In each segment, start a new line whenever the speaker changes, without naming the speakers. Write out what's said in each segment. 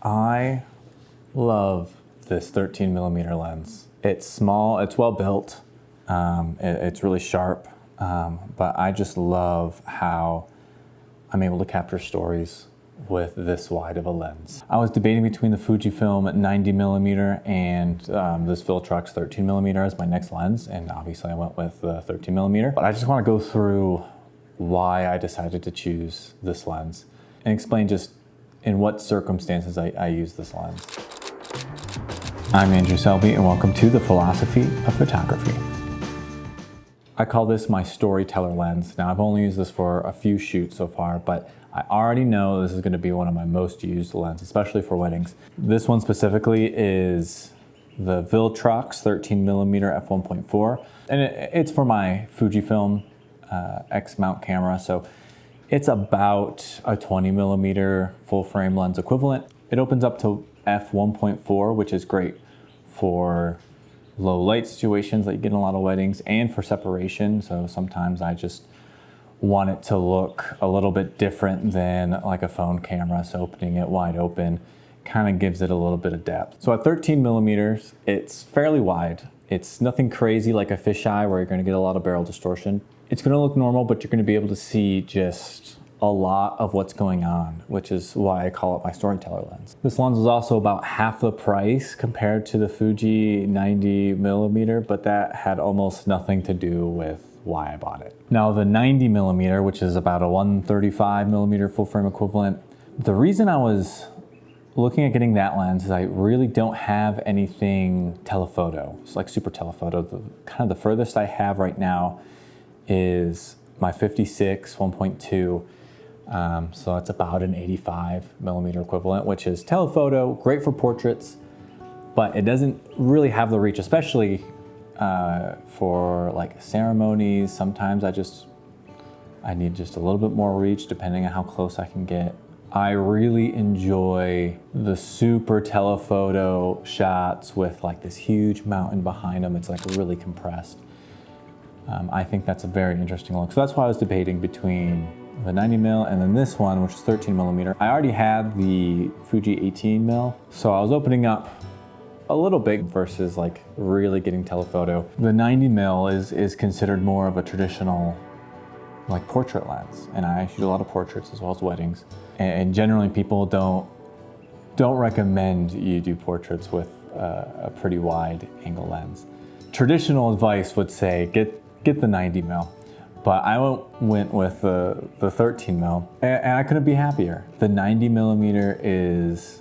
I love this 13mm lens. It's small, it's well built, it's really sharp, but I just love how I'm able to capture stories with this wide of a lens. I was debating between the Fujifilm 90mm and this Viltrox 13mm as my next lens, and obviously I went with the 13mm. But I just want to go through why I decided to choose this lens and explain just in what circumstances I use this lens. I'm Andrew Selby and welcome to The Philosophy of Photography. I call this my storyteller lens. Now I've only used this for a few shoots so far, but I already know this is going to be one of my most used lenses, especially for weddings. This one specifically is the Viltrox 13mm f1.4, and it's for my Fujifilm X mount camera, so it's about a 20mm full frame lens equivalent. It opens up to f1.4, which is great for low light situations that you get in a lot of weddings and for separation. So sometimes I just want it to look a little bit different than like a phone camera. So opening it wide open kind of gives it a little bit of depth. So at 13mm, it's fairly wide. It's nothing crazy like a fisheye where you're going to get a lot of barrel distortion. It's going to look normal, but you're going to be able to see just a lot of what's going on, which is why I call it my storyteller lens. This lens is also about half the price compared to the Fuji 90mm, but that had almost nothing to do with why I bought it. Now the 90mm, which is about a 135mm full frame equivalent, the reason I was looking at getting that lens is I really don't have anything telephoto. It's like super telephoto. Kind of the furthest I have right now is my 56 1.2. So that's about an 85mm equivalent, which is telephoto, great for portraits, but it doesn't really have the reach, especially for like ceremonies. Sometimes I need just a little bit more reach depending on how close I can get. I really enjoy the super telephoto shots with like this huge mountain behind them. It's like really compressed. I think that's a very interesting look. So that's why I was debating between the 90mm and then this one, which is 13mm. I already had the Fuji 18mm, so I was opening up a little bit versus like really getting telephoto. The 90mm is considered more of a traditional like portrait lens, and I shoot a lot of portraits as well as weddings. And generally people don't recommend you do portraits with a pretty wide angle lens. Traditional advice would say get the 90mm. But I went with the 13mm, and I couldn't be happier. The 90mm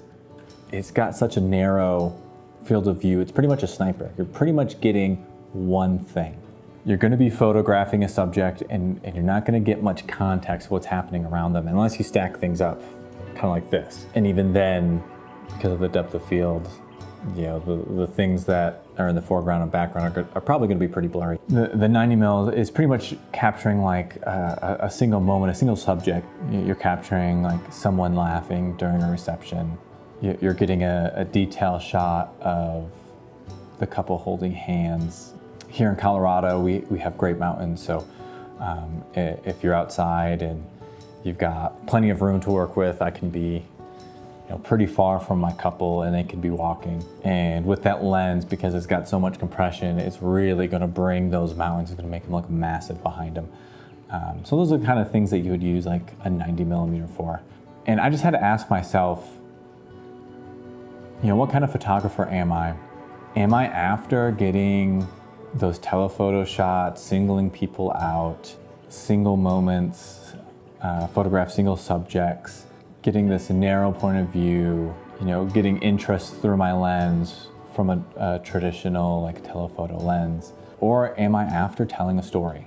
it's got such a narrow field of view. It's pretty much a sniper. You're pretty much getting one thing. You're gonna be photographing a subject and you're not gonna get much context of what's happening around them unless you stack things up, kind of like this. And even then, because of the depth of field, you know, the things that are in the foreground and background are probably going to be pretty blurry. The 90mm is pretty much capturing like a single moment, a single subject. You're capturing like someone laughing during a reception. You're getting a detail shot of the couple holding hands. Here in Colorado, we have great mountains, so if you're outside and you've got plenty of room to work with, I can be pretty far from my couple and they could be walking. And with that lens, because it's got so much compression, it's really gonna bring those mountains, it's gonna make them look massive behind them. So those are the kind of things that you would use like a 90mm for. And I just had to ask myself, what kind of photographer am I? Am I after getting those telephoto shots, singling people out, single moments, photograph single subjects, getting this narrow point of view, getting interest through my lens from a traditional like telephoto lens? Or am I after telling a story?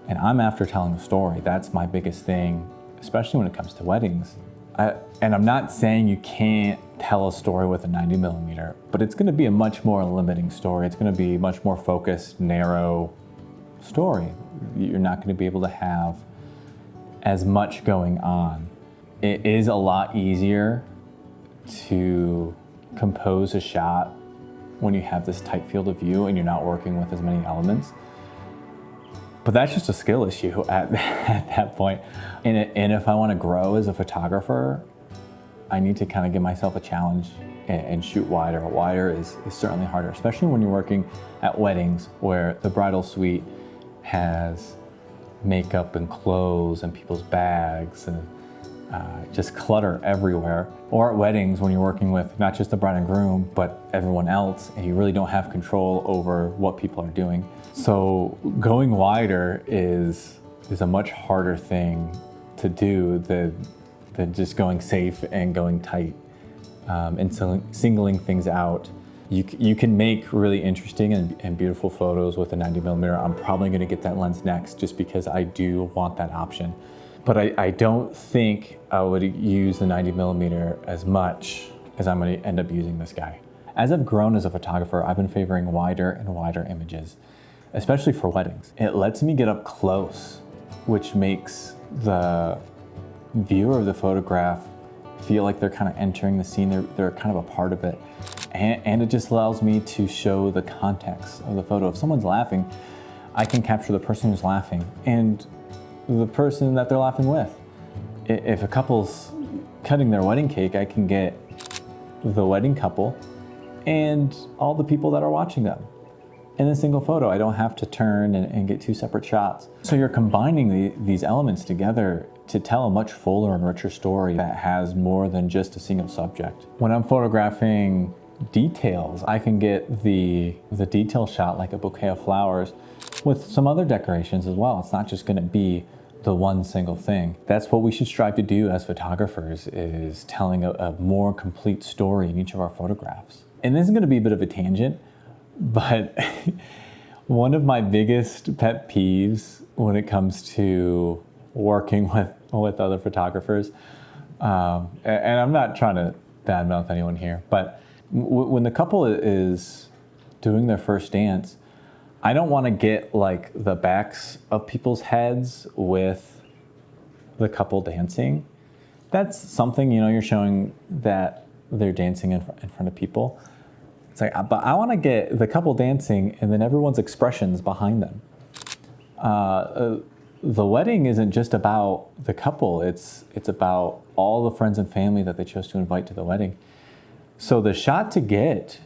And I'm after telling a story. That's my biggest thing, especially when it comes to weddings. And I'm not saying you can't tell a story with a 90mm, but it's gonna be a much more limiting story. It's gonna be much more focused, narrow story. You're not gonna be able to have as much going on. It is a lot easier to compose a shot when you have this tight field of view and you're not working with as many elements. But that's just a skill issue at that point. And if I want to grow as a photographer, I need to kind of give myself a challenge and shoot wider. Wider is certainly harder, especially when you're working at weddings where the bridal suite has makeup and clothes and people's bags and just clutter everywhere. Or at weddings when you're working with not just the bride and groom, but everyone else, and you really don't have control over what people are doing. So going wider is a much harder thing to do than just going safe and going tight. And singling things out. You can make really interesting and beautiful photos with a 90mm. I'm probably gonna get that lens next just because I do want that option. But I don't think I would use the 90mm as much as I'm gonna end up using this guy. As I've grown as a photographer, I've been favoring wider and wider images, especially for weddings. It lets me get up close, which makes the viewer of the photograph feel like they're kind of entering the scene, they're kind of a part of it. And it just allows me to show the context of the photo. If someone's laughing, I can capture the person who's laughing and the person that they're laughing with. If a couple's cutting their wedding cake, I can get the wedding couple and all the people that are watching them in a single photo. I don't have to turn and get two separate shots. So you're combining these elements together to tell a much fuller and richer story that has more than just a single subject. When I'm photographing details, I can get the detail shot like a bouquet of flowers with some other decorations as well. It's not just gonna be the one single thing. That's what we should strive to do as photographers, is telling a more complete story in each of our photographs. And this is gonna be a bit of a tangent, but one of my biggest pet peeves when it comes to working with other photographers, and I'm not trying to badmouth anyone here, but when the couple is doing their first dance, I don't want to get like the backs of people's heads with the couple dancing. That's something, you know, you're showing that they're dancing in front of people. It's like, but I want to get the couple dancing and then everyone's expressions behind them. The wedding isn't just about the couple, it's about all the friends and family that they chose to invite to the wedding. So the shot to get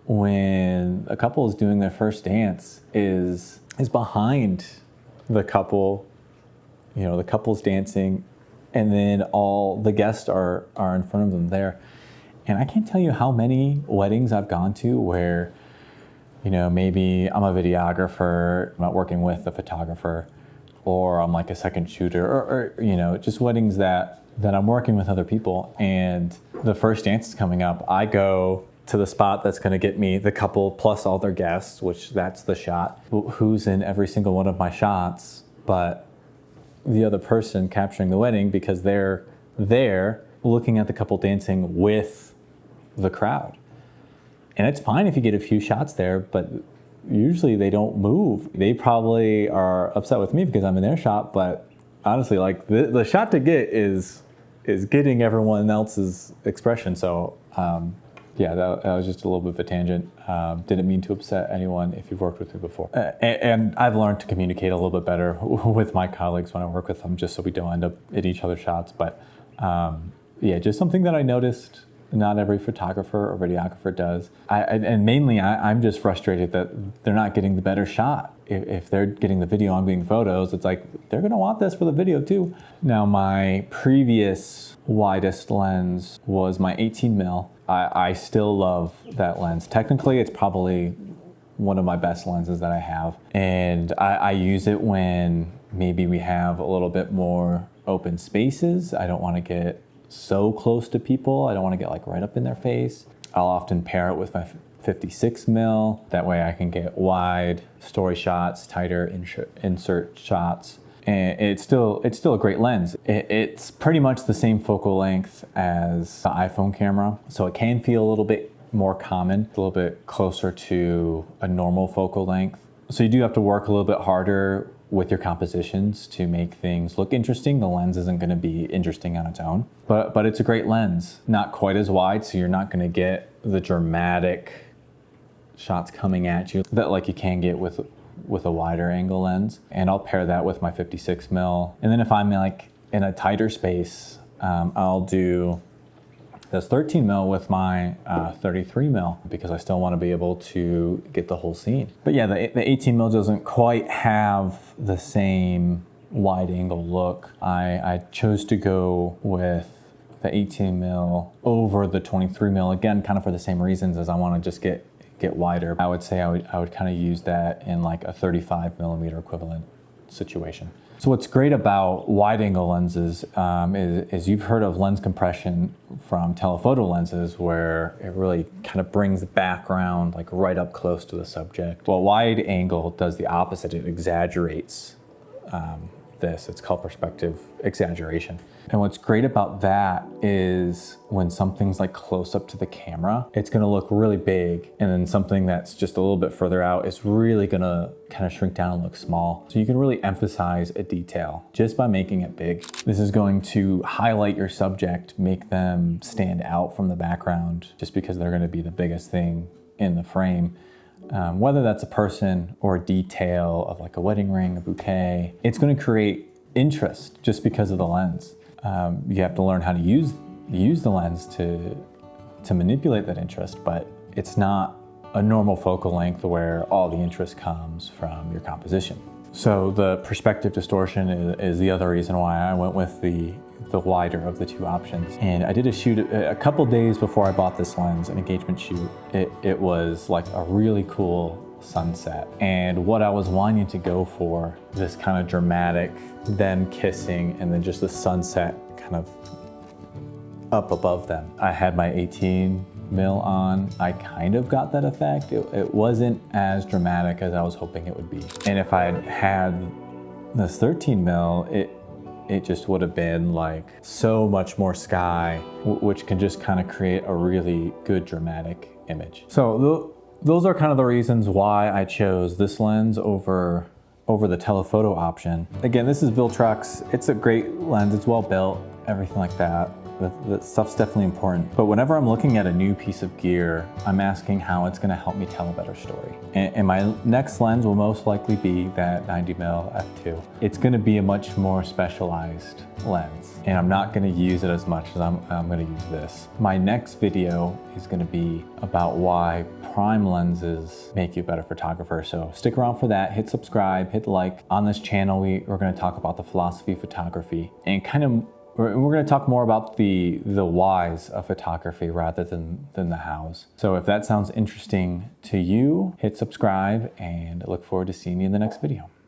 when a couple is doing their first dance is behind the couple, you know, the couple's dancing, and then all the guests are in front of them there. And I can't tell you how many weddings I've gone to where, you know, maybe I'm a videographer, I'm not working with a photographer, or I'm like a second shooter, or you know, just weddings that I'm working with other people, and the first dance is coming up. I go to the spot that's gonna get me the couple plus all their guests, which that's the shot, who's in every single one of my shots, but the other person capturing the wedding because they're there looking at the couple dancing with the crowd. And it's fine if you get a few shots there, but usually they don't move. They probably are upset with me because I'm in their shot, but honestly, like the shot to get is getting everyone else's expression. So yeah, that was just a little bit of a tangent. Didn't mean to upset anyone if you've worked with me before. And I've learned to communicate a little bit better with my colleagues when I work with them, just so we don't end up in each other's shots. But yeah, just something that I noticed not every photographer or videographer does. And mainly I'm just frustrated that they're not getting the better shot. If they're getting the video, I'm getting photos, it's like, they're gonna want this for the video too. Now my previous widest lens was my 18mm. I still love that lens. Technically, it's probably one of my best lenses that I have. And I use it when maybe we have a little bit more open spaces. I don't wanna get so close to people. I don't wanna get like right up in their face. I'll often pair it with my 56mm. That way I can get wide story shots, tighter insert shots. And it's still a great lens. It's pretty much the same focal length as the iPhone camera, so it can feel a little bit more common, a little bit closer to a normal focal length. So you do have to work a little bit harder with your compositions to make things look interesting. The lens isn't gonna be interesting on its own, but it's a great lens. Not quite as wide, so you're not gonna get the dramatic shots coming at you that like you can get with a wider angle lens. And I'll pair that with my 56mm. And then if I'm like in a tighter space, I'll do this 13 mil with my 33 mil because I still want to be able to get the whole scene. But yeah, the 18 mil doesn't quite have the same wide angle look. I chose to go with the 18 mil over the 23 mil, again, kind of for the same reasons as I want to just get wider. I would say I would kind of use that in like a 35 millimeter equivalent situation. So what's great about wide angle lenses is you've heard of lens compression from telephoto lenses where it really kind of brings the background like right up close to the subject. Well, wide angle does the opposite. It exaggerates this. It's called perspective exaggeration. And what's great about that is when something's like close up to the camera, it's gonna look really big, and then something that's just a little bit further out is really gonna kind of shrink down and look small. So you can really emphasize a detail just by making it big. This is going to highlight your subject, make them stand out from the background just because they're gonna be the biggest thing in the frame. Whether that's a person or a detail of like a wedding ring, a bouquet, it's going to create interest just because of the lens. You have to learn how to use the lens to manipulate that interest, but it's not a normal focal length where all the interest comes from your composition. So the perspective distortion is the other reason why I went with the wider of the two options. And I did a shoot a couple days before I bought this lens, an engagement shoot. It was like a really cool sunset. And what I was wanting to go for, this kind of dramatic, them kissing, and then just the sunset kind of up above them. I had my 18 mil on. I kind of got that effect. It wasn't as dramatic as I was hoping it would be. And if I had this 13 mil, it just would have been like so much more sky, which can just kind of create a really good dramatic image. So those are kind of the reasons why I chose this lens over the telephoto option. Again, this is Viltrox. It's a great lens. It's well built, everything like that. The stuff's definitely important. But whenever I'm looking at a new piece of gear, I'm asking how it's gonna help me tell a better story. And my next lens will most likely be that 90mm f2. It's gonna be a much more specialized lens, and I'm not gonna use it as much as I'm gonna use this. My next video is gonna be about why prime lenses make you a better photographer. So stick around for that, hit subscribe, hit like. On this channel, we're gonna talk about the philosophy of photography and kind of we're going to talk more about the whys of photography rather than the hows. So if that sounds interesting to you, hit subscribe and I look forward to seeing you in the next video.